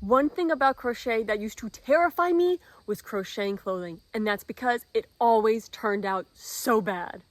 One thing about crochet that used to terrify me was crocheting clothing, and that's because it always turned out so bad.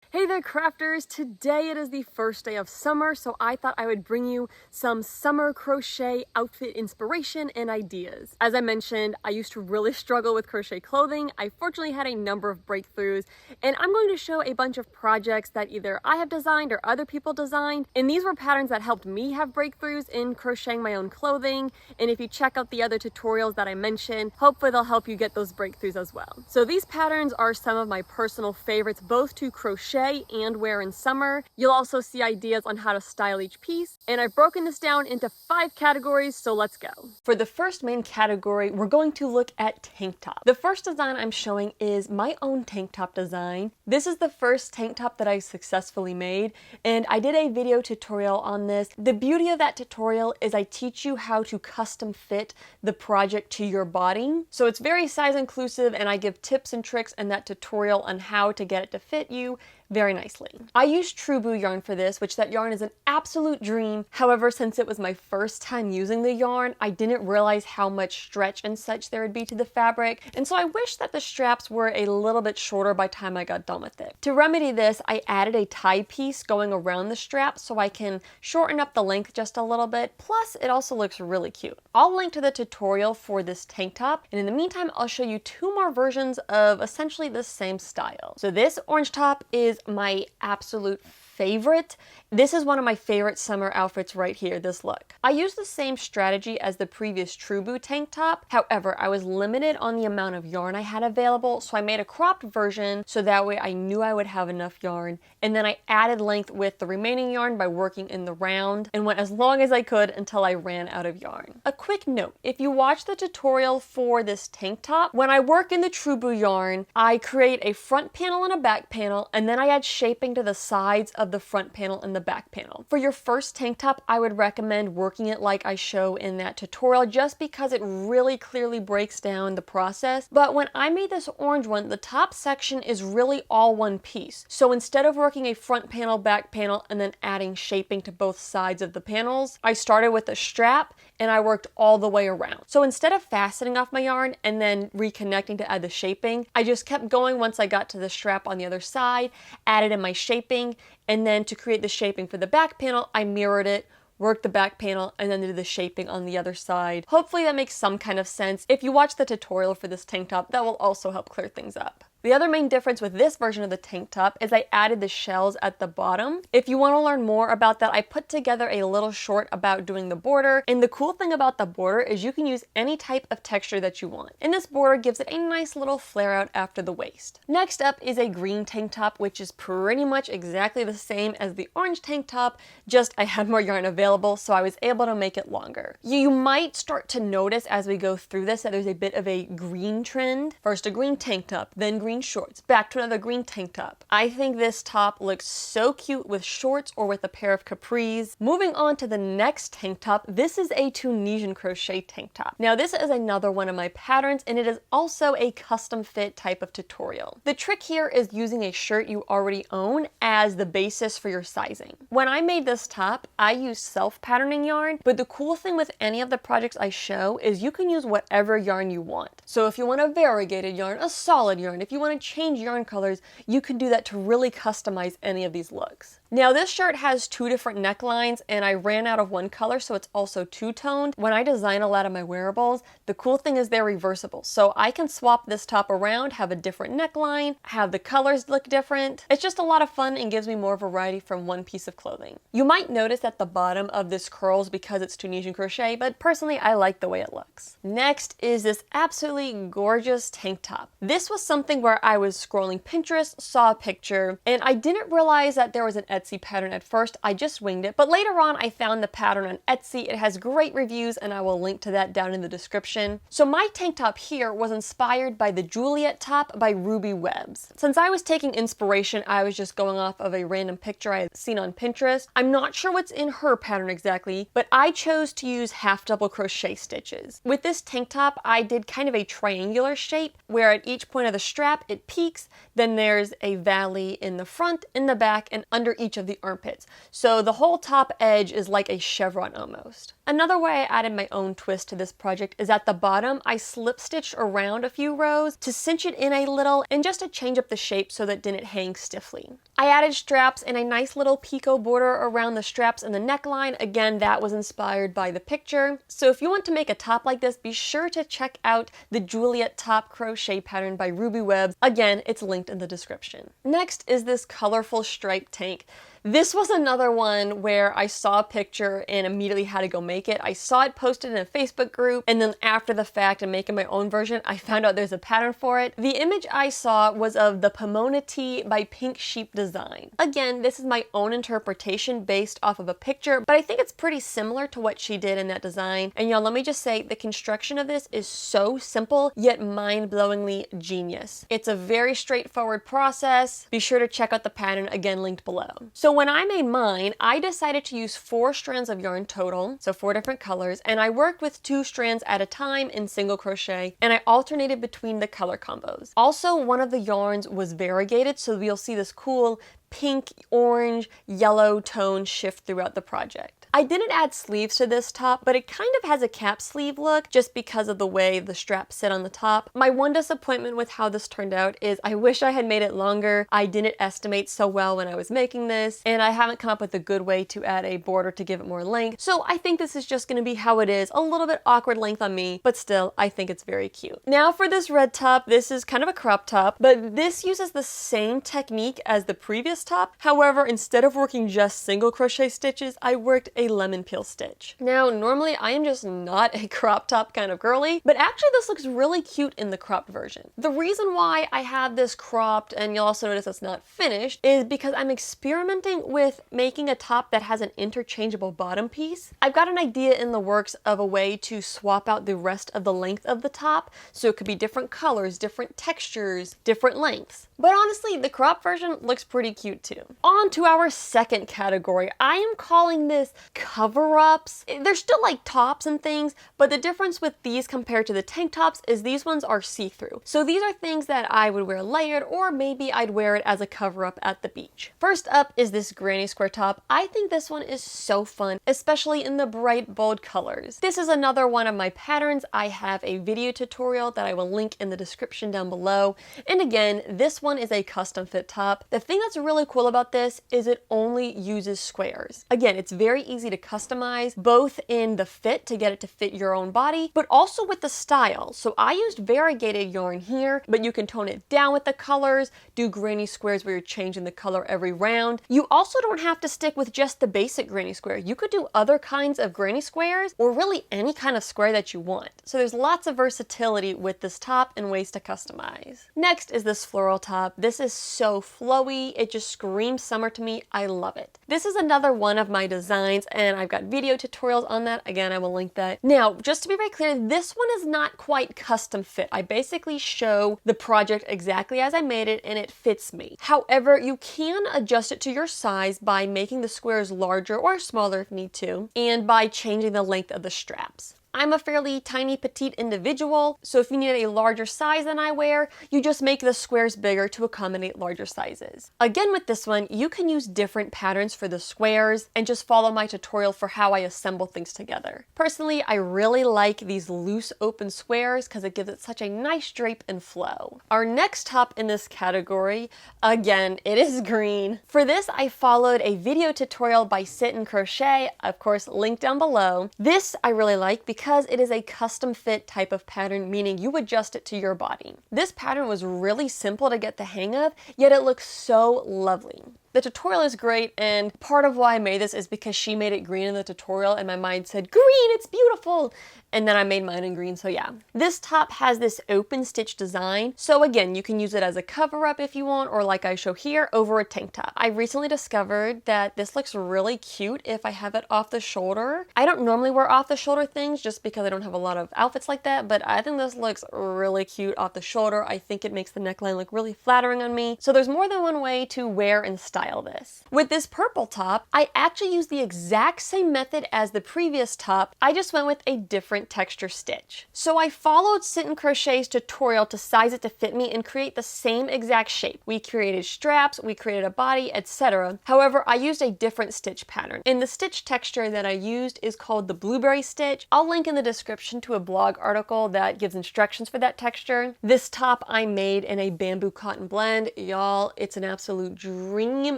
Hey there crafters, today it is the first day of summer, so I thought I would bring you some summer crochet outfit inspiration and ideas. As I mentioned, I used to really struggle with crochet clothing. I fortunately had a number of breakthroughs, and I'm going to show a bunch of projects that either I have designed or other people designed, and these were patterns that helped me have breakthroughs in crocheting my own clothing, and if you check out the other tutorials that I mentioned, hopefully they'll help you get those breakthroughs as well. So these patterns are some of my personal favorites, both to crochet and wear in summer. You'll also see ideas on how to style each piece, and I've broken this down into 5 categories, so let's go. For the first main category, we're going to look at tank top. The first design I'm showing is my own tank top design. This is the first tank top that I successfully made, and I did a video tutorial on this. The beauty of that tutorial is I teach you how to custom fit the project to your body. So it's very size inclusive, and I give tips and tricks in that tutorial on how to get it to fit you very nicely. I used True Blue yarn for this, which that yarn is an absolute dream. However, since it was my first time using the yarn, I didn't realize how much stretch and such there would be to the fabric, and so I wish that the straps were a little bit shorter by the time I got done with it. To remedy this, I added a tie piece going around the strap so I can shorten up the length just a little bit, plus it also looks really cute. I'll link to the tutorial for this tank top, and in the meantime, I'll show you 2 more versions of essentially the same style. So this orange top is my absolute favorite. This is one of my favorite summer outfits right here, this look. I used the same strategy as the previous True Blue tank top. However, I was limited on the amount of yarn I had available, so I made a cropped version so that way I knew I would have enough yarn. And then I added length with the remaining yarn by working in the round and went as long as I could until I ran out of yarn. A quick note, if you watch the tutorial for this tank top, when I work in the True Blue yarn, I create a front panel and a back panel, and then I add shaping to the sides of the front panel and the back panel. For your first tank top, I would recommend working it like I show in that tutorial just because it really clearly breaks down the process. But when I made this orange one, the top section is really all one piece. So instead of working a front panel, back panel, and then adding shaping to both sides of the panels, I started with a strap and I worked all the way around. So instead of fastening off my yarn and then reconnecting to add the shaping, I just kept going once I got to the strap on the other side, added in my shaping, and then to create the shaping for the back panel, I mirrored it, worked the back panel, and then did the shaping on the other side. Hopefully that makes some kind of sense. If you watch the tutorial for this tank top, that will also help clear things up. The other main difference with this version of the tank top is I added the shells at the bottom. If you want to learn more about that, I put together a little short about doing the border, and the cool thing about the border is you can use any type of texture that you want. And this border gives it a nice little flare out after the waist. Next up is a green tank top, which is pretty much exactly the same as the orange tank top, just I had more yarn available, so I was able to make it longer. You might start to notice as we go through this that there's a bit of a green trend. First a green tank top, then green shorts, back to another green tank top. I think this top looks so cute with shorts or with a pair of capris. Moving on to the next tank top, this is a Tunisian crochet tank top. Now this is another one of my patterns, and it is also a custom fit type of tutorial. The trick here is using a shirt you already own as the basis for your sizing. When I made this top, I used self-patterning yarn, but the cool thing with any of the projects I show is you can use whatever yarn you want. So if you want a variegated yarn, a solid yarn, if you want to change yarn colors, you can do that to really customize any of these looks. Now this shirt has 2 different necklines, and I ran out of one color, so it's also two-toned. When I design a lot of my wearables, the cool thing is they're reversible. So I can swap this top around, have a different neckline, have the colors look different. It's just a lot of fun and gives me more variety from one piece of clothing. You might notice at the bottom of this curls because it's Tunisian crochet, but personally I like the way it looks. Next is this absolutely gorgeous tank top. This was something where I was scrolling Pinterest, saw a picture, and I didn't realize that there was an Etsy pattern at first. I just winged it, but later on I found the pattern on Etsy. It has great reviews, and I will link to that down in the description. So my tank top here was inspired by the Juliette top by Ruby Webs. Since I was taking inspiration, I was just going off of a random picture I had seen on Pinterest. I'm not sure what's in her pattern exactly, but I chose to use half double crochet stitches. With this tank top, I did kind of a triangular shape where at each point of the strap it peaks, then there's a valley in the front, in the back, and under each of the armpits. So the whole top edge is like a chevron almost. Another way I added my own twist to this project is at the bottom I slip stitched around a few rows to cinch it in a little and just to change up the shape so that it didn't hang stiffly. I added straps and a nice little picot border around the straps and the neckline. Again, that was inspired by the picture. So if you want to make a top like this, be sure to check out the Juliette top crochet pattern by Ruby Webs. Again, it's linked in the description. Next is this colorful striped tank. This was another one where I saw a picture and immediately had to go make it. I saw it posted in a Facebook group, and then after the fact and making my own version, I found out there's a pattern for it. The image I saw was of the Pamona Tee by Pink Sheep Design. Again, this is my own interpretation based off of a picture, but I think it's pretty similar to what she did in that design. And y'all, let me just say, the construction of this is so simple, yet mind-blowingly genius. It's a very straightforward process. Be sure to check out the pattern, again linked below. So when I made mine, I decided to use 4 strands of yarn total, so 4 different colors, and I worked with 2 strands at a time in single crochet, and I alternated between the color combos. Also, one of the yarns was variegated, so you'll see this cool pink, orange, yellow tone shift throughout the project. I didn't add sleeves to this top, but it kind of has a cap sleeve look just because of the way the straps sit on the top. My one disappointment with how this turned out is I wish I had made it longer. I didn't estimate so well when I was making this, and I haven't come up with a good way to add a border to give it more length. So I think this is just going to be how it is. A little bit awkward length on me, but still, I think it's very cute. Now for this red top, this is kind of a crop top, but this uses the same technique as the previous top. However, instead of working just single crochet stitches, I worked a lemon peel stitch. Now, normally I am just not a crop top kind of girly, but actually this looks really cute in the cropped version. The reason why I have this cropped, and you'll also notice it's not finished, is because I'm experimenting with making a top that has an interchangeable bottom piece. I've got an idea in the works of a way to swap out the rest of the length of the top, so it could be different colors, different textures, different lengths. But honestly, the crop version looks pretty cute too. On to our second category. I am calling this cover-ups. They're still like tops and things, but the difference with these compared to the tank tops is these ones are see-through. So these are things that I would wear layered, or maybe I'd wear it as a cover-up at the beach. First up is this granny square top. I think this one is so fun, especially in the bright, bold colors. This is another one of my patterns. I have a video tutorial that I will link in the description down below. And again, this one is a custom fit top. The thing that's really cool about this is it only uses squares. Again, it's very easy to customize, both in the fit to get it to fit your own body, but also with the style. So I used variegated yarn here, but you can tone it down with the colors, do granny squares where you're changing the color every round. You also don't have to stick with just the basic granny square. You could do other kinds of granny squares, or really any kind of square that you want. So there's lots of versatility with this top and ways to customize. Next is this floral top. This is so flowy. It just screams summer to me. I love it. This is another one of my designs, and I've got video tutorials on that. Again, I will link that. Now, just to be very clear, this one is not quite custom fit. I basically show the project exactly as I made it, and it fits me. However, you can adjust it to your size by making the squares larger or smaller if need to, and by changing the length of the straps. I'm a fairly tiny petite individual, so if you need a larger size than I wear, you just make the squares bigger to accommodate larger sizes. Again, with this one, you can use different patterns for the squares and just follow my tutorial for how I assemble things together. Personally, I really like these loose open squares because it gives it such a nice drape and flow. Our next top in this category, again, it is green. For this, I followed a video tutorial by Sitn'Crochet, of course, linked down below. This I really like because it is a custom fit type of pattern, meaning you adjust it to your body. This pattern was really simple to get the hang of, yet it looks so lovely. The tutorial is great, and part of why I made this is because she made it green in the tutorial and my mind said, green, it's beautiful! And then I made mine in green, so yeah. This top has this open stitch design, so again, you can use it as a cover-up if you want, or like I show here, over a tank top. I recently discovered that this looks really cute if I have it off the shoulder. I don't normally wear off the shoulder things just because I don't have a lot of outfits like that, but I think this looks really cute off the shoulder. I think it makes the neckline look really flattering on me. So there's more than one way to wear and style style this. With this purple top, I actually used the exact same method as the previous top, I just went with a different texture stitch. So I followed Sitn'Crochet's tutorial to size it to fit me and create the same exact shape. We created straps, we created a body, etc. However, I used a different stitch pattern. And the stitch texture that I used is called the blueberry stitch. I'll link in the description to a blog article that gives instructions for that texture. This top I made in a bamboo cotton blend. Y'all, it's an absolute dream,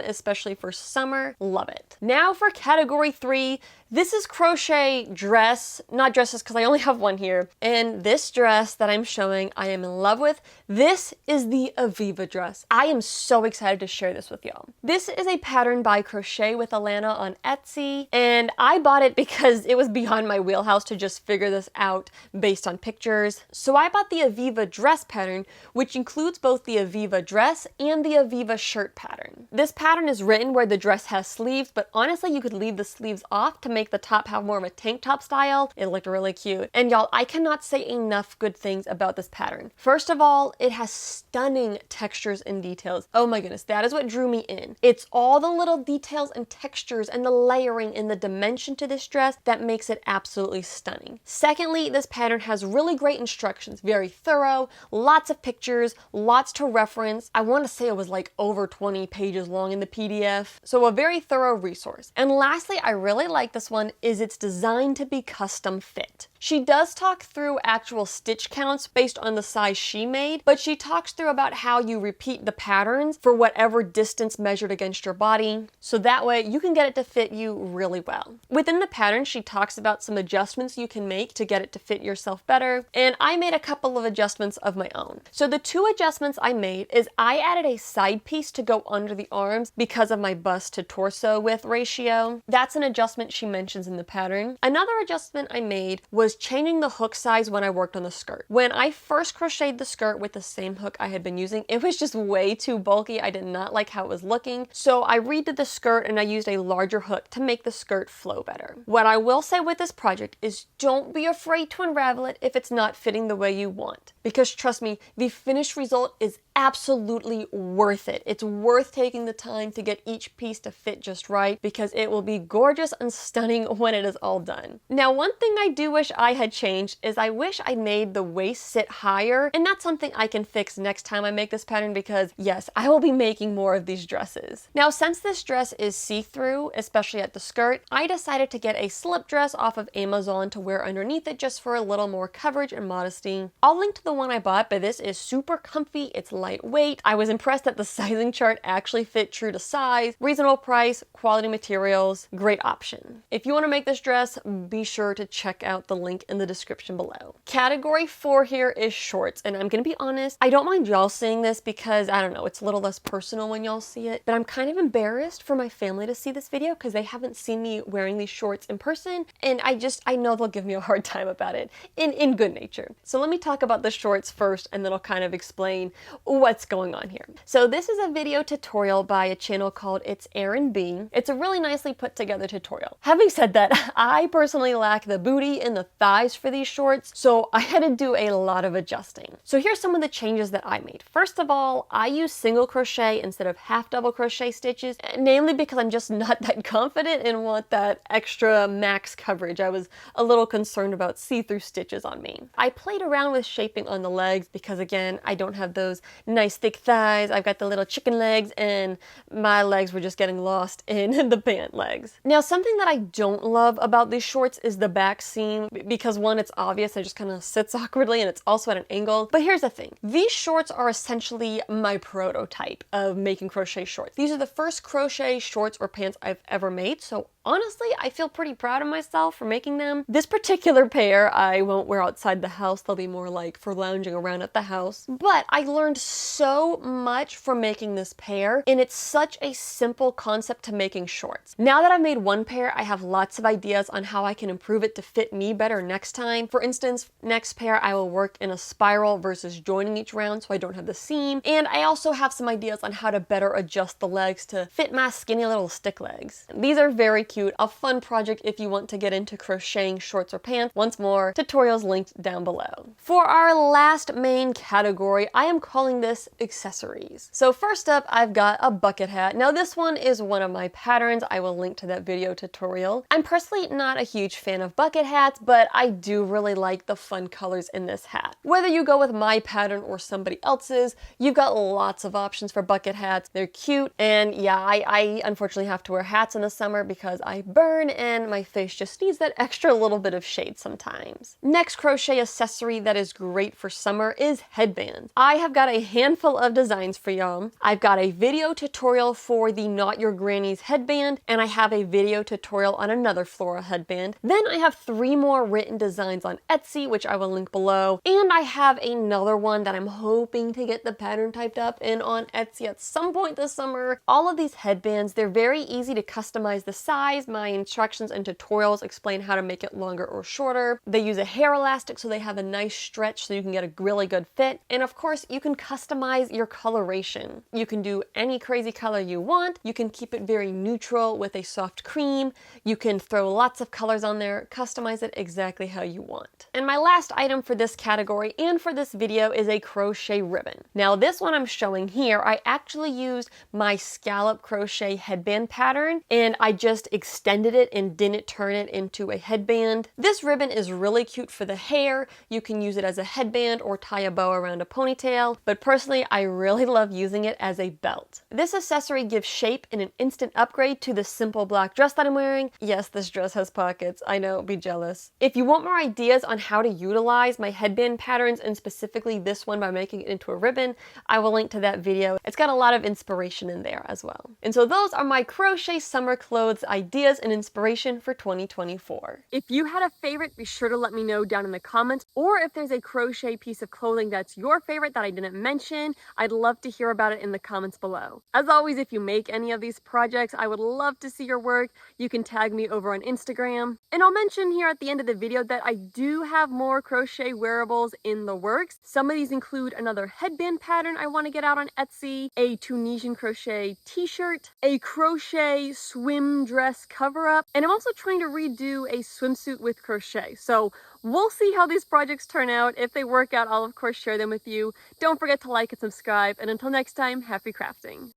especially for summer. Love it. Now for category 3. This is crochet dress, not dresses because I only have one here. And this dress that I'm showing, I am in love with. This is the Aviva dress. I am so excited to share this with y'all. This is a pattern by Crochet with Alanna on Etsy, and I bought it because it was beyond my wheelhouse to just figure this out based on pictures. So I bought the Aviva dress pattern, which includes both the Aviva dress and the Aviva shirt pattern. This pattern is written where the dress has sleeves, but honestly you could leave the sleeves off to make the top have more of a tank top style. It looked really cute. And y'all, I cannot say enough good things about this pattern. First of all, it has stunning textures and details. Oh my goodness, that is what drew me in. It's all the little details and textures and the layering and the dimension to this dress that makes it absolutely stunning. Secondly, this pattern has really great instructions, very thorough, lots of pictures, lots to reference. I want to say it was like over 20 pages long in the PDF. So a very thorough resource. And lastly, I really like this one is it's designed to be custom fit. She does talk through actual stitch counts based on the size she made, but she talks through about how you repeat the patterns for whatever distance measured against your body, so that way you can get it to fit you really well. Within the pattern, she talks about some adjustments you can make to get it to fit yourself better, and I made a couple of adjustments of my own. So the two adjustments I made is I added a side piece to go under the arms because of my bust to torso width ratio. That's an adjustment she mentions in the pattern. Another adjustment I made was changing the hook size when I worked on the skirt. When I first crocheted the skirt with the same hook I had been using, it was just way too bulky. I did not like how it was looking. So I redid the skirt and I used a larger hook to make the skirt flow better. What I will say with this project is don't be afraid to unravel it if it's not fitting the way you want. Because trust me, the finished result is absolutely worth it. It's worth taking the time to get each piece to fit just right because it will be gorgeous and stunning when it is all done. Now, one thing I do wish I had changed is I wish I made the waist sit higher, and that's something I can fix next time I make this pattern because yes, I will be making more of these dresses. Now, since this dress is see-through, especially at the skirt, I decided to get a slip dress off of Amazon to wear underneath it just for a little more coverage and modesty. I'll link to the one I bought, but this is super comfy. It's lightweight. I was impressed that the sizing chart actually fit true to size, reasonable price, quality materials, great option. If you want to make this dress, be sure to check out the link in the description below. Category 4 here is shorts, and I'm gonna be honest, I don't mind y'all seeing this because, I don't know, it's a little less personal when y'all see it, but I'm kind of embarrassed for my family to see this video because they haven't seen me wearing these shorts in person, and I know they'll give me a hard time about it, in good nature. So let me talk about the shorts first, and then I'll kind of explain what's going on here. So this is a video tutorial by a channel called It's Erin. It's a really nicely put together tutorial. Having said that, I personally lack the booty and the thighs for these shorts, so I had to do a lot of adjusting. So here's some of the changes that I made. First of all, I use single crochet instead of half double crochet stitches, namely because I'm just not that confident and want that extra max coverage. I was a little concerned about see-through stitches on me. I played around with shaping on the legs because again, I don't have those nice thick thighs. I've got the little chicken legs and my legs were just getting lost in the pant legs. Now, something that I don't love about these shorts is the back seam because one, it's obvious, it just kind of sits awkwardly and it's also at an angle. But here's the thing. These shorts are essentially my prototype of making crochet shorts. These are the first crochet shorts or pants I've ever made, so honestly, I feel pretty proud of myself for making them. This particular pair I won't wear outside the house. They'll be more like for lounging around at the house. But I learned so much from making this pair, and it's such a simple concept to making shorts. Now that I've made one pair, I have lots of ideas on how I can improve it to fit me better next time. For instance, next pair I will work in a spiral versus joining each round so I don't have the seam. And I also have some ideas on how to better adjust the legs to fit my skinny little stick legs. These are very cute cute, a fun project if you want to get into crocheting shorts or pants. Once more, tutorials linked down below. For our last main category, I am calling this accessories. So first up, I've got a bucket hat. Now this one is one of my patterns. I will link to that video tutorial. I'm personally not a huge fan of bucket hats, but I do really like the fun colors in this hat. Whether you go with my pattern or somebody else's, you've got lots of options for bucket hats. They're cute, and yeah, I unfortunately have to wear hats in the summer because I burn and my face just needs that extra little bit of shade sometimes. Next crochet accessory that is great for summer is headbands. I have got a handful of designs for y'all. I've got a video tutorial for the Not Your Granny's headband, and I have a video tutorial on another floral headband. Then I have 3 more written designs on Etsy, which I will link below, and I have another one that I'm hoping to get the pattern typed up in on Etsy at some point this summer. All of these headbands, they're very easy to customize the size. My instructions and tutorials explain how to make it longer or shorter. They use a hair elastic so they have a nice stretch so you can get a really good fit. And of course, you can customize your coloration. You can do any crazy color you want. You can keep it very neutral with a soft cream. You can throw lots of colors on there, customize it exactly how you want. And my last item for this category and for this video is a crochet ribbon. Now this one I'm showing here, I actually used my scallop crochet headband pattern and I just extended it and didn't turn it into a headband. This ribbon is really cute for the hair. You can use it as a headband or tie a bow around a ponytail, but personally I really love using it as a belt. This accessory gives shape and an instant upgrade to the simple black dress that I'm wearing. Yes, this dress has pockets. I know, be jealous. If you want more ideas on how to utilize my headband patterns and specifically this one by making it into a ribbon, I will link to that video. It's got a lot of inspiration in there as well. And so those are my crochet summer clothes ideas and inspiration for 2024. If you had a favorite, be sure to let me know down in the comments, or if there's a crochet piece of clothing that's your favorite that I didn't mention, I'd love to hear about it in the comments below. As always, if you make any of these projects, I would love to see your work. You can tag me over on Instagram. And I'll mention here at the end of the video that I do have more crochet wearables in the works. Some of these include another headband pattern I want to get out on Etsy, a Tunisian crochet t-shirt, a crochet swim dress cover-up, and I'm also trying to redo a swimsuit with crochet. So we'll see how these projects turn out. If they work out, I'll of course share them with you. Don't forget to like and subscribe, and until next time, happy crafting.